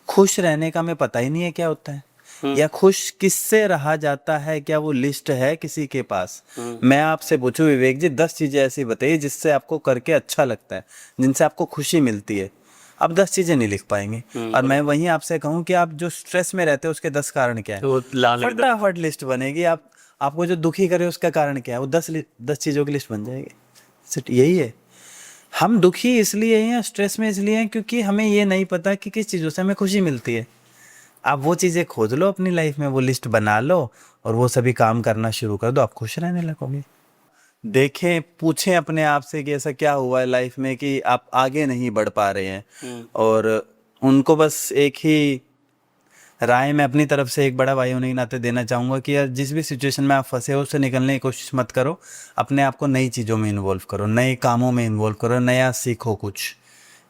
खुश रहने का हमें पता ही नहीं है क्या होता है, या खुश किससे रहा जाता है, क्या वो लिस्ट है किसी के पास? मैं आपसे पूछूं विवेक जी, 10 चीजें ऐसी बताइए जिससे आपको करके अच्छा लगता है, जिनसे आपको खुशी मिलती है। आप 10 चीजें नहीं लिख पाएंगे। और मैं वहीं आपसे कहूं कि आप जो स्ट्रेस में रहते हो उसके 10 कारण क्या है, फटाफट लिस्ट बनेगी। आप आपको जो दुखी करे उसका कारण क्या है, वो 10 चीज़ों की लिस्ट बन जाएगी। सिर्फ यही है। हम दुखी इसलिए हैं, स्ट्रेस में इसलिए हैं क्योंकि हमें ये नहीं पता कि किस चीज़ों से हमें खुशी मिलती है। आप वो चीज़ें खोज लो अपनी लाइफ में, वो लिस्ट बना लो और वो सभी काम करना शुरू कर दो, आप खुश रहने लगोगे। देखें, पूछें अपने आप से कि ऐसा क्या हुआ है लाइफ में कि आप आगे नहीं बढ़ पा रहे हैं, और उनको बस एक ही राय मैं अपनी तरफ से एक बड़ा भाई होने के नाते देना चाहूँगा कि यार जिस भी सिचुएशन में आप फंसे हो उससे निकलने की कोशिश मत करो। अपने आप को नई चीज़ों में इन्वॉल्व करो, नए कामों में इन्वॉल्व करो, नया सीखो कुछ।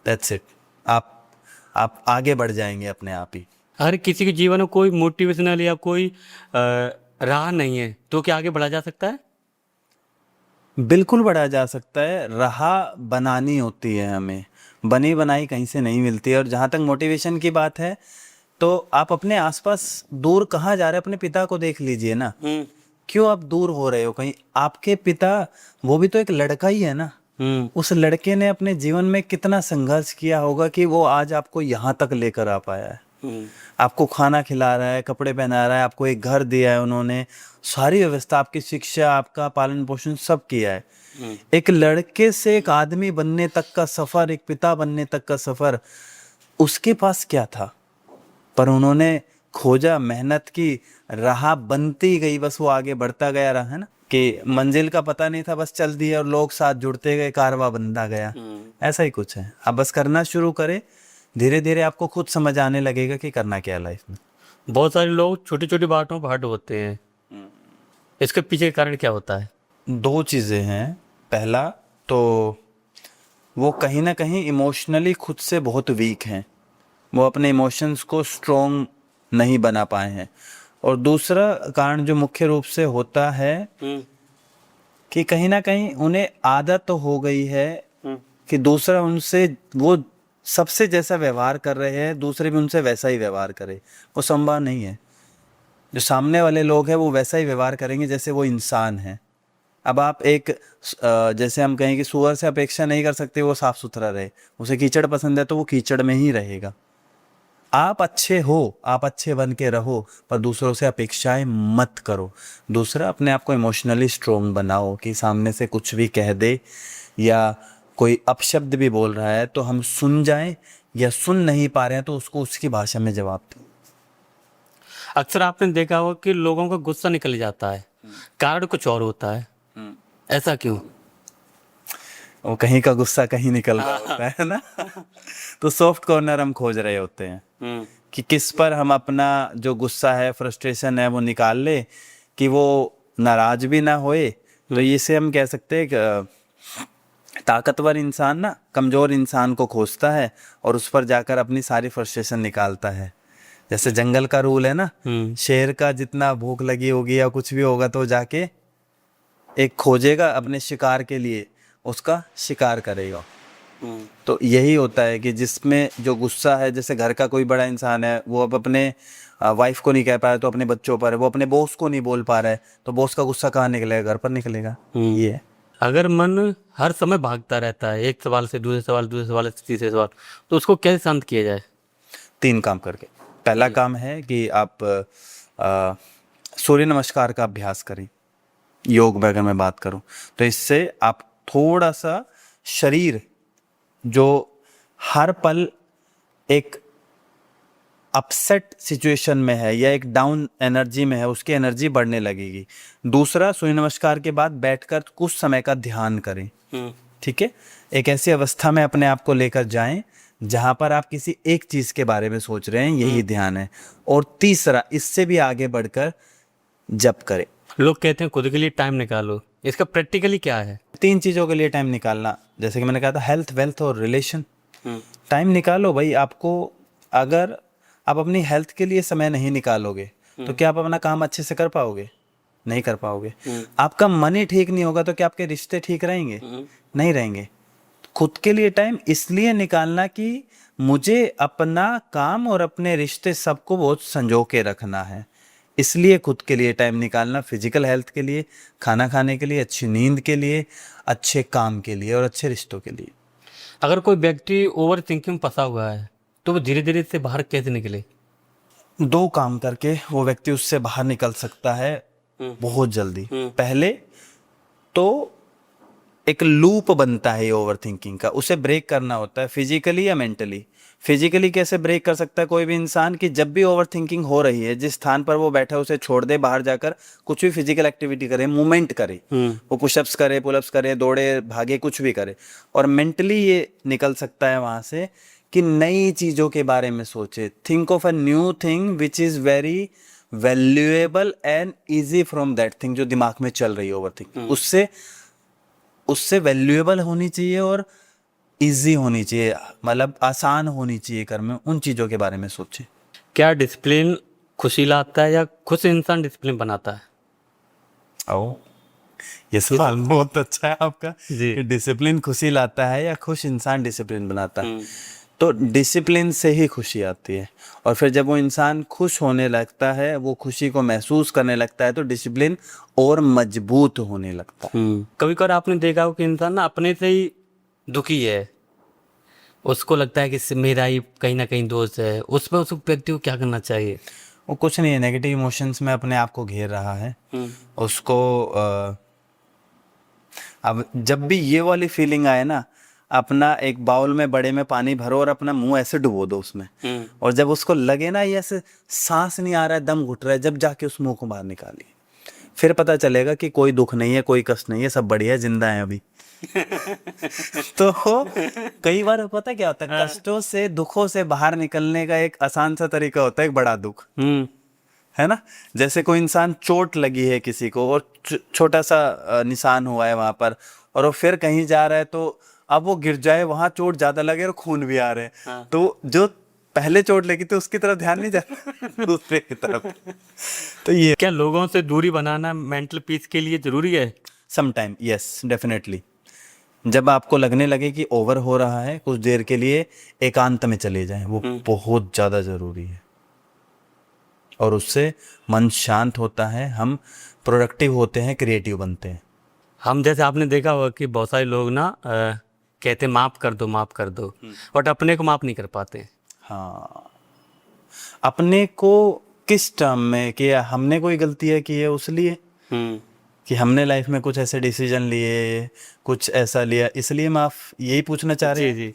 That's it. आप आगे बढ़ जाएंगे अपने आप ही। हर किसी के जीवन में कोई मोटिवेशनल या कोई राह नहीं है, तो क्या आगे बढ़ा जा सकता है? बिल्कुल बढ़ा जा सकता है। राह बनानी होती है हमें, बनी बनाई कहीं से नहीं मिलती है। और जहाँ तक मोटिवेशन की बात है, तो आप अपने आसपास दूर कहाँ जा रहे हैं, अपने पिता को देख लीजिए ना। क्यों आप दूर हो रहे हो कहीं? आपके पिता वो भी तो एक लड़का ही है ना। उस लड़के ने अपने जीवन में कितना संघर्ष किया होगा कि वो आज आपको यहाँ तक लेकर आ पाया है। आपको खाना खिला रहा है, कपड़े पहना रहा है, आपको एक घर दिया है उन्होंने, सारी व्यवस्था, आपकी शिक्षा, आपका पालन पोषण सब किया है। एक लड़के से एक आदमी बनने तक का सफर, एक पिता बनने तक का सफर, उसके पास क्या था? पर उन्होंने खोजा, मेहनत की, राह बनती गई, बस वो आगे बढ़ता गया रहा, है ना, कि मंजिल का पता नहीं था, बस चल दिया और लोग साथ जुड़ते गए, कारवां बनता गया। ऐसा ही कुछ है। आप बस करना शुरू करें, धीरे धीरे आपको खुद समझ आने लगेगा कि करना क्या है लाइफ में। बहुत सारे लोग छोटी छोटी बातों पर हर्ट होते हैं, इसके पीछे कारण क्या होता है? 2 चीज़ें हैं। पहला तो वो कहीं ना कहीं इमोशनली खुद से बहुत वीक हैं, वो अपने इमोशंस को स्ट्रॉन्ग नहीं बना पाए हैं। और दूसरा कारण जो मुख्य रूप से होता है कि कहीं ना कहीं उन्हें आदत तो हो गई है कि दूसरा उनसे, वो सबसे जैसा व्यवहार कर रहे हैं, दूसरे भी उनसे वैसा ही व्यवहार करे। वो संभव नहीं है। जो सामने वाले लोग हैं वो वैसा ही व्यवहार करेंगे जैसे वो इंसान है। अब आप एक जैसे हम कहें कि सूअर से अपेक्षा नहीं कर सकते वो साफ सुथरा रहे, उसे कीचड़ पसंद है तो वो कीचड़ में ही रहेगा। आप अच्छे हो, आप अच्छे बन के रहो, पर दूसरों से अपेक्षाएं मत करो। दूसरा, अपने आप को इमोशनली स्ट्रोंग बनाओ कि सामने से कुछ भी कह दे या कोई अपशब्द भी बोल रहा है तो हम सुन जाएं, या सुन नहीं पा रहे हैं तो उसको उसकी भाषा में जवाब दें। अक्सर आपने देखा होगा कि लोगों का गुस्सा निकल जाता है, कारण कुछ और होता है, ऐसा क्यों? वो कहीं का गुस्सा कहीं निकल रहा होता है ना। तो सॉफ्ट कॉर्नर हम खोज रहे होते हैं कि किस पर हम अपना जो गुस्सा है, फ्रस्ट्रेशन है, वो निकाल ले कि वो नाराज भी ना होए। तो इसे हम कह सकते हैं कि ताकतवर इंसान ना कमजोर इंसान को खोजता है और उस पर जाकर अपनी सारी फ्रस्ट्रेशन निकालता है। जैसे जंगल का रूल है ना, शेर का जितना भूख लगी होगी या कुछ भी होगा तो जाके एक खोजेगा अपने शिकार के लिए, उसका शिकार करेगा। तो यही होता है कि जिसमें जो गुस्सा है, जैसे घर का कोई बड़ा इंसान है, वो अब अपने वाइफ को नहीं कह पा रहा तो अपने बच्चों पर है, वो अपने बॉस को नहीं बोल पा रहा है तो बॉस का गुस्सा कहाँ निकलेगा? घर पर निकलेगा। ये है। अगर मन हर समय भागता रहता है, एक सवाल से दूसरे सवाल, दूसरे सवाल से तीसरे सवाल, तो उसको कैसे शांत किया जाए? 3 काम करके। पहला काम है कि आप सूर्य नमस्कार का अभ्यास करें। योग में अगर मैं बात करूं तो इससे आप थोड़ा सा शरीर जो हर पल एक अपसेट सिचुएशन में है या एक डाउन एनर्जी में है, उसकी एनर्जी बढ़ने लगेगी। दूसरा, सूर्य नमस्कार के बाद बैठकर कुछ समय का ध्यान करें। ठीक है, एक ऐसी अवस्था में अपने आप को लेकर जाएं जहां पर आप किसी एक चीज के बारे में सोच रहे हैं, यही ध्यान है। और तीसरा, इससे भी आगे बढ़कर जप करें। लोग कहते हैं खुद के लिए टाइम निकालो, इसका प्रैक्टिकली क्या है? 3 चीजों के लिए टाइम निकालना, जैसे कि मैंने कहा था, हेल्थ, वेल्थ और रिलेशन। टाइम निकालो भाई। आपको, अगर आप अपनी हेल्थ के लिए समय नहीं निकालोगे तो क्या आप अपना काम अच्छे से कर पाओगे? नहीं कर पाओगे। आपका मन ही ठीक नहीं होगा तो क्या आपके रिश्ते ठीक रहेंगे? नहीं रहेंगे। खुद के लिए टाइम इसलिए निकालना कि मुझे अपना काम और अपने रिश्ते सबको बहुत संजो के रखना है, इसलिए खुद के लिए टाइम निकालना। फिजिकल हेल्थ के लिए, खाना खाने के लिए, अच्छी नींद के लिए, अच्छे काम के लिए और अच्छे रिश्तों के लिए। अगर कोई व्यक्ति ओवर थिंकिंग में फंसा हुआ है तो वो धीरे धीरे इससे बाहर कैसे निकले? 2 काम करके वो व्यक्ति उससे बाहर निकल सकता है। बहुत जल्दी। पहले तो एक लूप बनता है ओवर थिंकिंग का, उसे ब्रेक करना होता है फिजिकली या मेंटली। फिजिकली कैसे ब्रेक कर सकता है कोई भी इंसान, कि जब भी ओवर थिंकिंग हो रही है, जिस स्थान पर वो बैठा है उसे छोड़ दे, बाहर जाकर कुछ भी फिजिकल एक्टिविटी करे, मूवमेंट करे, वो पुशअप्स करे, पुलअप्स करे, दौड़े, भागे, कुछ भी करे। और मेंटली ये निकल सकता है वहां से कि नई चीजों के बारे में सोचे। Think of a new thing which is very valuable and easy from that thing जो दिमाग में चल रही है ओवर थिंकिंग, उससे वैल्यूएबल होनी चाहिए और इजी होनी चाहिए, मतलब आसान होनी चाहिए करना। उन चीज़ों के बारे में सोचे। क्या डिसिप्लिन खुशी लाता है या खुश इंसान डिसिप्लिन बनाता है? आओ, ये सवाल बहुत अच्छा है आपका जी। कि डिसिप्लिन खुशी लाता है या खुश इंसान डिसिप्लिन बनाता है। तो डिसिप्लिन से ही खुशी आती है, और फिर जब वो इंसान खुश होने लगता है, वो खुशी को महसूस करने लगता है, तो डिसिप्लिन और मजबूत होने लगता है। कभी कभार आपने देखा हो कि इंसान ना अपने से ही दुखी है, उसको लगता है कि मेरा ही कहीं ना कहीं दोष है, उसमें उस व्यक्ति को क्या करना चाहिए? वो कुछ नहीं है, नेगेटिव इमोशंस में अपने आप को घेर रहा है। उसको अब जब भी ये वाली फीलिंग आए ना, अपना एक बाउल में बड़े में पानी भरो और अपना मुंह ऐसे डुबो दो उसमें, और जब उसको लगे ना ये ऐसे सांस नहीं आ रहा है, दम घुट रहा है, जब जाके उस मुंह को बाहर निकालिए, फिर पता चलेगा कि कोई दुख नहीं है, कोई कष्ट नहीं है, सब बढ़िया है, जिंदा है अभी। तो कई बार पता क्या होता है, कष्टों से, दुखों से बाहर निकलने का एक आसान सा तरीका होता है एक बड़ा दुख, है ना। जैसे कोई इंसान, चोट लगी है किसी को और छोटा सा निशान हुआ है वहां पर, और वो फिर कहीं जा रहा है, तो अब वो गिर जाए, वहां चोट ज्यादा लगे और खून भी आ रहे हैं, तो जो पहले चोट लगी थी उसकी तरफ ध्यान नहीं जाता, दूसरे की तरफ। तो ये क्या लोगों से दूरी बनाना मेंटल पीस के लिए जरूरी है? Sometime, yes, definitely. जब आपको लगने लगे कि ओवर हो रहा है, कुछ देर के लिए एकांत में चले जाएं, वो बहुत ज्यादा जरूरी है, और उससे मन शांत होता है, हम प्रोडक्टिव होते हैं, क्रिएटिव बनते हैं। हम जैसे आपने देखा होगा कि बहुत सारे लोग ना कहते माफ कर दो, बट अपने को माफ नहीं कर पाते। हाँ, अपने को किस टर्म में, कि हमने कोई गलती है की है उस लिए, कि हमने लाइफ में कुछ ऐसे डिसीजन लिए, कुछ ऐसा लिया, इसलिए माफ, यही पूछना चाह रहे हैं? जी।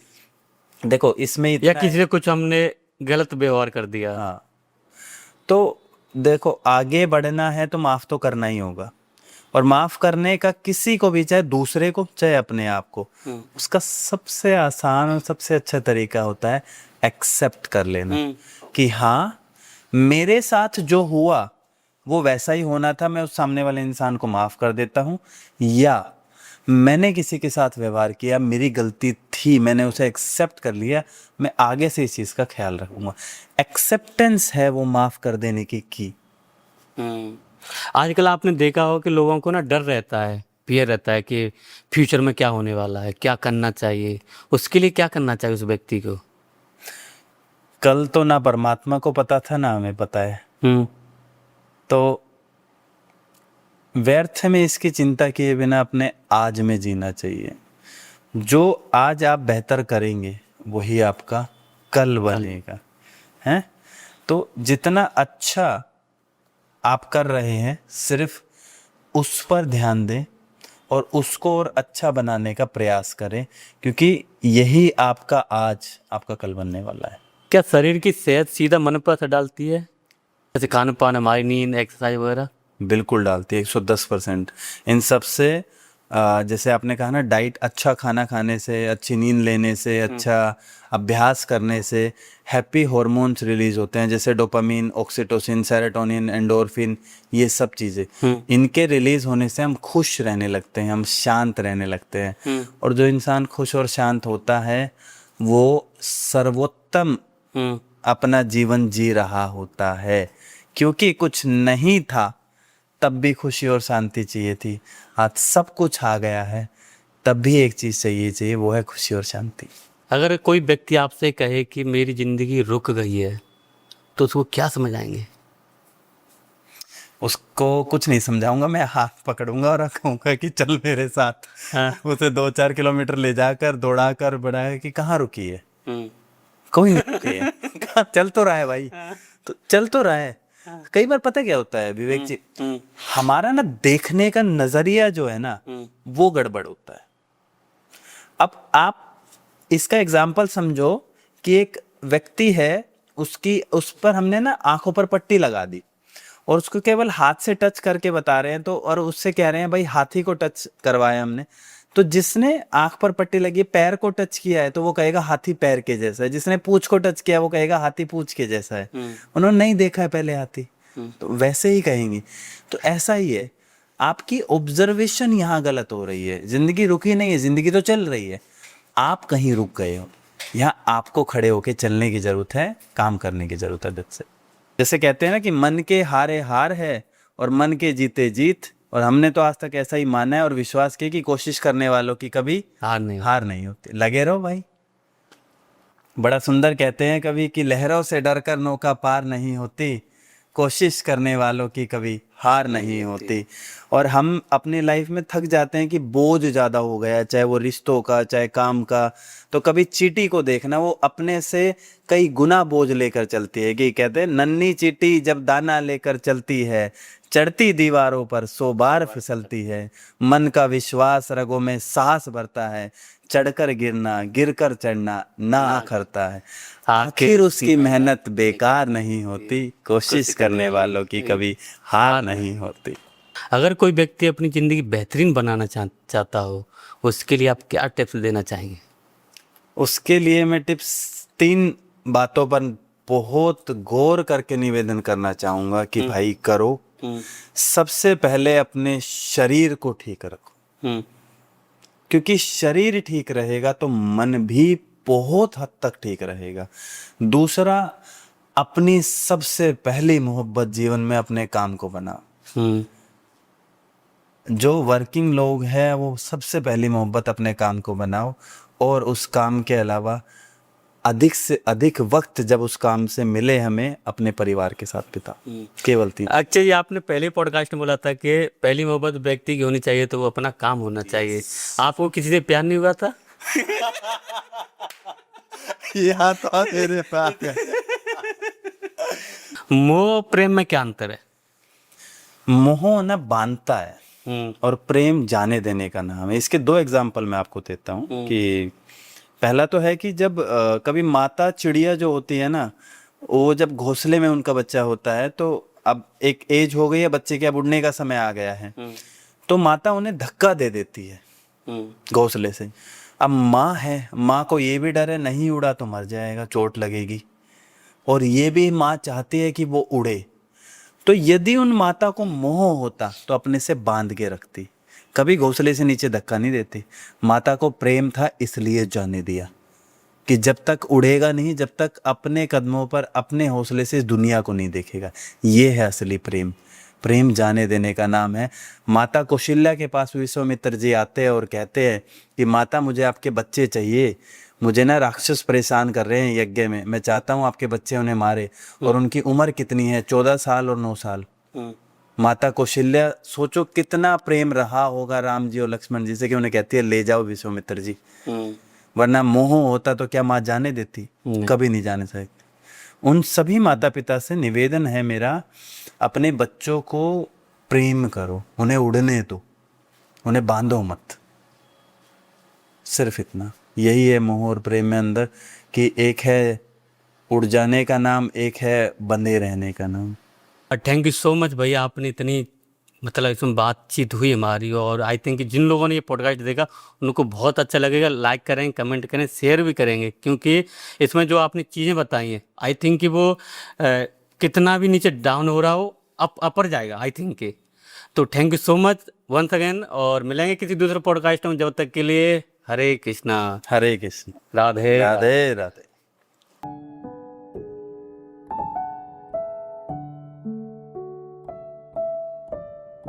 देखो इसमें या किसी से कुछ हमने गलत व्यवहार कर दिया। हाँ, तो देखो आगे बढ़ना है तो माफ तो करना ही होगा, और माफ करने का किसी को भी, चाहे दूसरे को चाहे अपने आप को, उसका सबसे आसान और सबसे अच्छा तरीका होता है एक्सेप्ट कर लेना, कि हाँ मेरे साथ जो हुआ वो वैसा ही होना था, मैं उस सामने वाले इंसान को माफ कर देता हूँ, या मैंने किसी के साथ व्यवहार किया, मेरी गलती थी, मैंने उसे एक्सेप्ट कर लिया, मैं आगे से इस चीज़ का ख्याल रखूंगा। एक्सेप्टेंस है वो माफ कर देने की। आजकल आपने देखा हो कि लोगों को ना डर रहता है, फियर रहता है कि फ्यूचर में क्या होने वाला है, क्या करना चाहिए, उसके लिए क्या करना चाहिए उस व्यक्ति को? कल तो ना परमात्मा को पता था ना हमें पता है, तो व्यर्थ में इसकी चिंता किए बिना अपने आज में जीना चाहिए। जो आज आप बेहतर करेंगे वही आपका कल बनेगा, हैं? तो जितना अच्छा आप कर रहे हैं, सिर्फ उस पर ध्यान दें और उसको और अच्छा बनाने का प्रयास करें, क्योंकि यही आपका आज, आपका कल बनने वाला है। क्या शरीर की सेहत सीधा मन पर असर डालती है, जैसे खान पान, हमारी नींद, एक्सरसाइज वगैरह? बिल्कुल डालती है, 110%। इन सब से जैसे आपने कहा ना, डाइट, अच्छा खाना खाने से, अच्छी नींद लेने से, अच्छा अभ्यास करने से हैप्पी हार्मोन्स रिलीज होते हैं, जैसे डोपामिन, ऑक्सीटोसिन, सेरोटोनिन, एंडोर्फिन, ये सब चीज़ें, इनके रिलीज होने से हम खुश रहने लगते हैं, हम शांत रहने लगते हैं। और जो इंसान खुश और शांत होता है वो सर्वोत्तम अपना जीवन जी रहा होता है, क्योंकि कुछ नहीं था तब भी खुशी और शांति चाहिए थी, आज सब कुछ आ गया है तब भी एक चीज चाहिए, वो है खुशी और शांति। अगर कोई व्यक्ति आपसे कहे कि मेरी जिंदगी रुक गई है, तो उसको क्या समझाएंगे? उसको कुछ नहीं समझाऊंगा, मैं हाथ पकड़ूंगा और कहूंगा कि चल मेरे साथ। उसे 2-4 किलोमीटर ले जाकर, दौड़ा कर, बढ़ाया कि कहाँ रुकी है, कोई नहीं रुकी है, कहाँ चल तो रहा है भाई, तो चल तो रहा है, कई बार पता क्या होता है विवेक जी, हमारा ना देखने का नजरिया जो है ना वो गड़बड़ होता है। अब आप इसका एग्जाम्पल समझो कि एक व्यक्ति है, उसकी उस पर हमने ना आंखों पर पट्टी लगा दी और उसको केवल हाथ से टच करके बता रहे हैं, तो और उससे कह रहे हैं भाई हाथी को टच करवाया हमने, तो जिसने आंख पर पट्टी लगी पैर को टच किया है तो वो कहेगा हाथी पैर के जैसा है, जिसने पूंछ को टच किया वो कहेगा हाथी पूंछ के जैसा है। उन्होंने नहीं देखा है पहले हाथी, तो वैसे ही कहेंगे। तो ऐसा ही है, आपकी ऑब्जर्वेशन यहाँ गलत हो रही है। जिंदगी रुकी नहीं है, जिंदगी तो चल रही है, आप कहीं रुक गए हो। यहाँ आपको खड़े होके चलने की जरूरत है, काम करने की जरूरत है दिल से। जैसे कहते हैं ना कि मन के हारे हार है और मन के जीते जीत, और हमने तो आज तक ऐसा ही माना है और विश्वास किया कि कोशिश करने वालों की कभी हार नहीं होती। लगे रहो भाई। बड़ा सुंदर कहते हैं कभी कि लहरों से डरकर नौका पार नहीं होती, कोशिश करने वालों की कभी हार नहीं होती। और हम अपनी लाइफ में थक जाते हैं कि बोझ ज़्यादा हो गया, चाहे वो रिश्तों का चाहे काम का, तो कभी चींटी को देखना, वो अपने से कई गुना बोझ लेकर चलती है। कि कहते हैं नन्ही चींटी जब दाना लेकर चलती है, चढ़ती दीवारों पर 100 बार फिसलती है, मन का विश्वास रगों में सांस भरता है, चढ़कर गिरना गिरकर चढ़ना ना आखरता है, आखिर उसकी मेहनत बेकार नहीं होती, कोशिश करने वालों की कभी हार नहीं होती। अगर कोई व्यक्ति अपनी ज़िंदगी बेहतरीन बनाना चाहता हो, उसके लिए आप क्या टिप्स देना चाहेंगे? उसके लिए मैं टिप्स 3 बातों पर बहुत गौर करके निवेदन करना चाहूँगा कि भाई करो। सबसे पहले अपने शरीर को ठीक रखो, क्योंकि शरीर ठीक रहेगा तो मन भी बहुत हद तक ठीक रहेगा। दूसरा, अपनी सबसे पहली मोहब्बत जीवन में अपने काम को बनाओ। जो वर्किंग लोग हैं वो सबसे पहली मोहब्बत अपने काम को बनाओ, और उस काम के अलावा अधिक से अधिक वक्त जब उस काम से मिले हमें अपने परिवार के साथ बिता। केवल 3। अच्छा, ये आपने पहले पॉडकास्ट में बोला था कि पहली मोहब्बत व्यक्ति की होनी चाहिए तो वो अपना काम होना चाहिए। आपको किसी से प्यार नहीं हुआ था? यहाँ तो मेरे पास है। मोह प्रेम में क्या अंतर है? मोह ना बांधता है और प्रेम जाने देने का नाम है। इसके 2 एग्जाम्पल मैं आपको देता हूँ। कि पहला तो है कि जब कभी माता चिड़िया जो होती है ना, वो जब घोंसले में उनका बच्चा होता है, तो अब एक एज हो गई है बच्चे के, अब उड़ने का समय आ गया है, तो माता उन्हें धक्का दे देती है घोंसले से। अब माँ है, माँ को ये भी डर है नहीं उड़ा तो मर जाएगा, चोट लगेगी, और ये भी माँ चाहती है कि वो उड़े। तो यदि उन माता को मोह होता तो अपने से बांध के रखती, कभी घोंसले से नीचे धक्का नहीं देती। माता को प्रेम था इसलिए जाने दिया कि जब तक उड़ेगा नहीं, जब तक अपने कदमों पर अपने हौसले से इस दुनिया को नहीं देखेगा। ये है असली प्रेम। प्रेम जाने देने का नाम है। माता कौशल्या के पास विश्वामित्र जी आते हैं और कहते हैं कि माता मुझे आपके बच्चे चाहिए, मुझे ना राक्षस परेशान कर रहे हैं यज्ञ में, मैं चाहता हूँ आपके बच्चे उन्हें मारे। और उनकी उम्र कितनी है? 14 साल और 9 साल। माता कौशल्या, सोचो कितना प्रेम रहा होगा राम जी और लक्ष्मण जी से कि उन्हें कहती है ले जाओ विश्वामित्र जी। वरना मोह होता तो क्या माँ जाने देती? कभी नहीं जाने सकती। उन सभी माता पिता से निवेदन है मेरा, अपने बच्चों को प्रेम करो, उन्हें उड़ने दो, उन्हें बांधो मत। सिर्फ इतना, यही है मोह और प्रेम में अंदर, कि एक है उड़ जाने का नाम, एक है बंधे रहने का नाम। थैंक यू सो मच भैया, आपने इतनी मतलब इसमें बातचीत हुई हमारी, और आई थिंक जिन लोगों ने ये पॉडकास्ट देखा उनको बहुत अच्छा लगेगा। लाइक करेंगे, कमेंट करें, शेयर भी करेंगे, क्योंकि इसमें जो आपने चीज़ें बताई हैं आई थिंक कि वो कितना भी नीचे डाउन हो रहा हो अपर जाएगा आई थिंक के। तो thank you so much once again, और मिलेंगे किसी दूसरे पॉडकास्ट में। जब तक के लिए हरे कृष्णा। हरे कृष्ण। राधे राधे राधे।